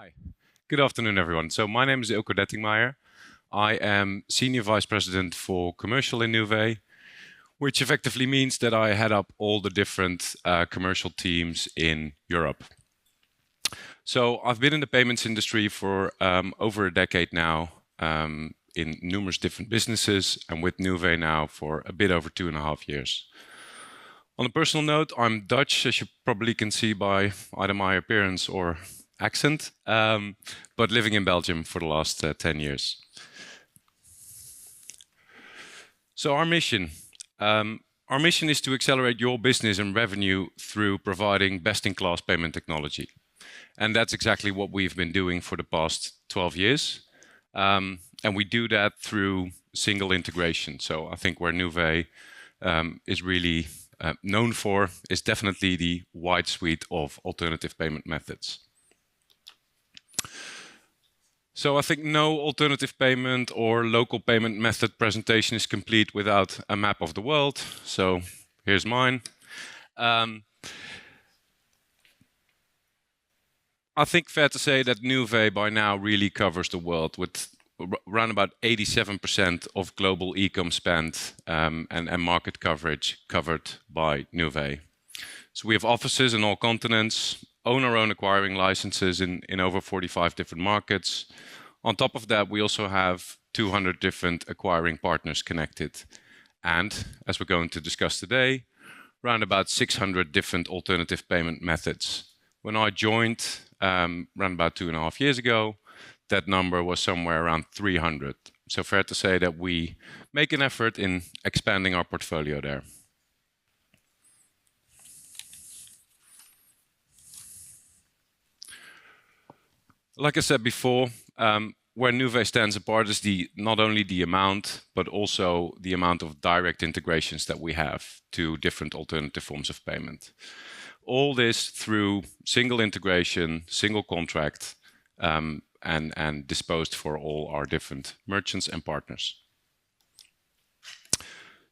Hi, good afternoon, everyone. So my name is Eelco Dettingmeijer. I am Senior Vice President for Commercial in Nuvei, which effectively means that I head up all the different commercial teams in Europe. So I've been in the payments industry for over a decade now, in numerous different businesses, and with Nuvei now for a bit over 2.5 years. On a personal note, I'm Dutch, as you probably can see by either my appearance or accent, but living in Belgium for the last 10 years. So our mission is to accelerate your business and revenue through providing best-in-class payment technology. And that's exactly what we've been doing for the past 12 years. And we do that through single integration. So I think where Nuvei is really known for is definitely the wide suite of alternative payment methods. So I think no alternative payment or local payment method presentation is complete without a map of the world. So here's mine. I think fair to say that Nuvei by now really covers the world with around about 87% of global e-com spend and market coverage covered by Nuvei. So we have offices in all continents, own our own acquiring licenses in over 45 different markets. On top of that, we also have 200 different acquiring partners connected. And as we're going to discuss today, around about 600 different alternative payment methods. When I joined around about 2.5 years ago, that number was somewhere around 300. So fair to say that we make an effort in expanding our portfolio there. Like I said before, where Nuvei stands apart is not only the amount, but also the amount of direct integrations that we have to different alternative forms of payment. All this through single integration, single contract, and disposed for all our different merchants and partners.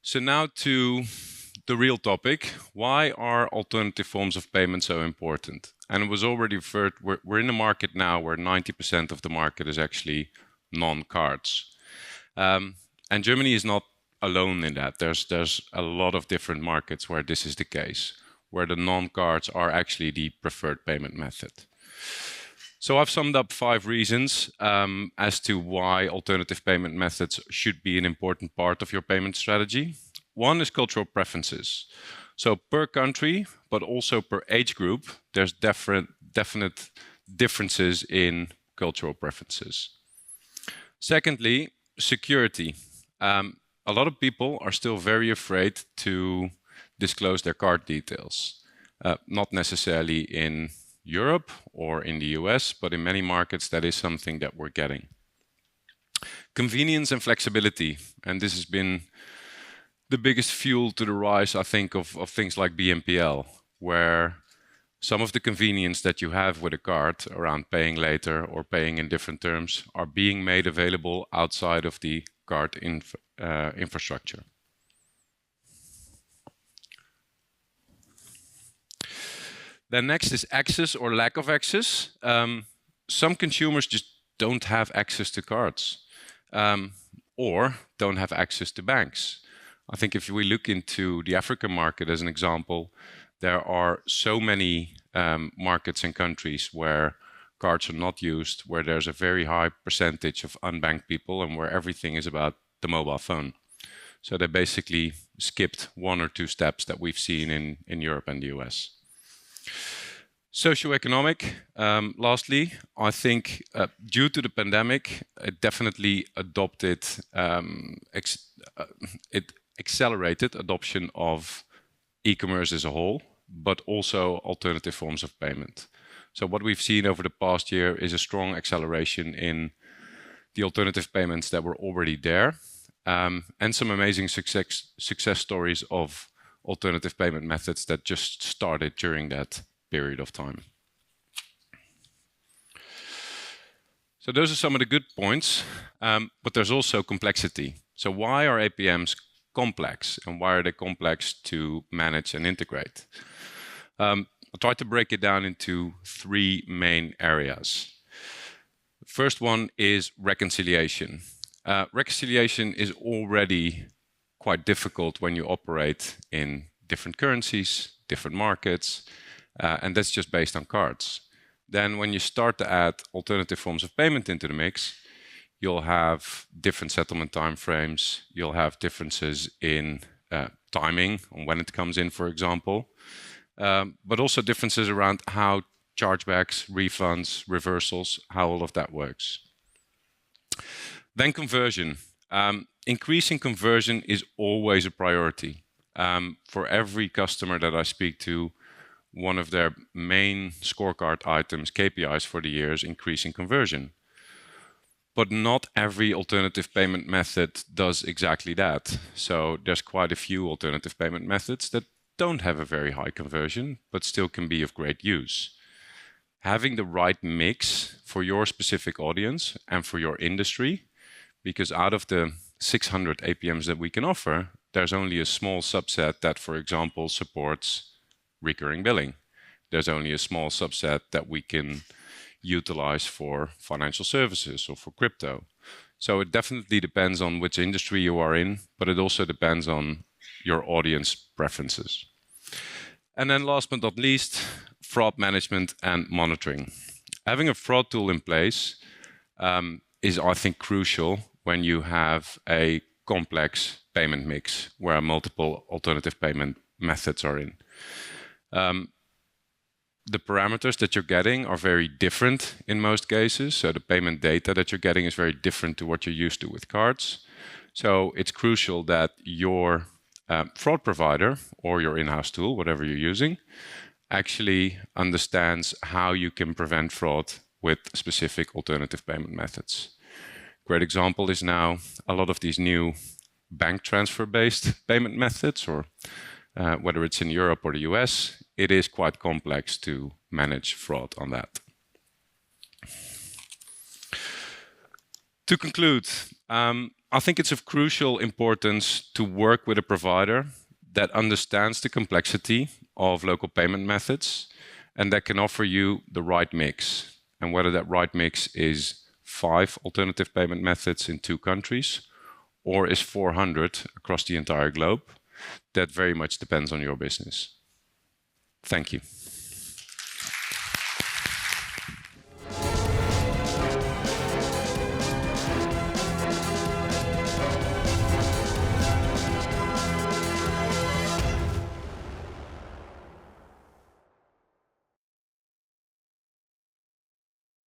So now to the real topic. Why are alternative forms of payment so important? And it was already referred, we're in a market now where 90% of the market is actually non-cards. And Germany is not alone in that. There's a lot of different markets where this is the case, where the non-cards are actually the preferred payment method. So I've summed up 5 reasons as to why alternative payment methods should be an important part of your payment strategy. One is cultural preferences. So per country, but also per age group, there's definite differences in cultural preferences. Secondly, security. A lot of people are still very afraid to disclose their card details. Not necessarily in Europe or in the US, but in many markets that is something that we're getting. Convenience and flexibility, and this has been the biggest fuel to the rise, I think, of things like BNPL, where some of the convenience that you have with a card around paying later or paying in different terms are being made available outside of the card infrastructure. Then next is access or lack of access. Some consumers just don't have access to cards or don't have access to banks. I think if we look into the African market as an example, there are so many markets and countries where cards are not used, where there's a very high percentage of unbanked people and where everything is about the mobile phone. So they basically skipped 1 or 2 steps that we've seen in Europe and the US. Socioeconomic, lastly, I think due to the pandemic, it definitely adopted, it accelerated adoption of e-commerce as a whole, but also alternative forms of payment. So what we've seen over the past year is a strong acceleration in the alternative payments that were already there, and some amazing success stories of alternative payment methods that just started during that period of time. So those are some of the good points, but there's also complexity. So why are APMs complex, and why are they complex to manage and integrate? I'll try to break it down into 3 main areas. First one is reconciliation. Reconciliation is already quite difficult when you operate in different currencies, different markets, and that's just based on cards. Then when you start to add alternative forms of payment into the mix, you'll have different settlement timeframes, you'll have differences in timing on when it comes in, for example, but also differences around how chargebacks, refunds, reversals, how all of that works. Then conversion. Increasing conversion is always a priority. For every customer that I speak to, one of their main scorecard items, KPIs for the year, is increasing conversion. But not every alternative payment method does exactly that. So there's quite a few alternative payment methods that don't have a very high conversion, but still can be of great use. Having the right mix for your specific audience and for your industry, because out of the 600 APMs that we can offer, there's only a small subset that, for example, supports recurring billing. There's only a small subset that we can utilize for financial services or for crypto. So it definitely depends on which industry you are in, but it also depends on your audience preferences. And then last but not least, fraud management and monitoring. Having a fraud tool in place is, I think, crucial when you have a complex payment mix where multiple alternative payment methods are in. The parameters that you're getting are very different in most cases. So the payment data that you're getting is very different to what you're used to with cards. So it's crucial that your fraud provider or your in-house tool, whatever you're using, actually understands how you can prevent fraud with specific alternative payment methods. Great example is now a lot of these new bank transfer-based payment methods, or whether it's in Europe or the US, it is quite complex to manage fraud on that. To conclude, I think it's of crucial importance to work with a provider that understands the complexity of local payment methods and that can offer you the right mix. And whether that right mix is 5 alternative payment methods in 2 countries or is 400 across the entire globe, that very much depends on your business. Thank you.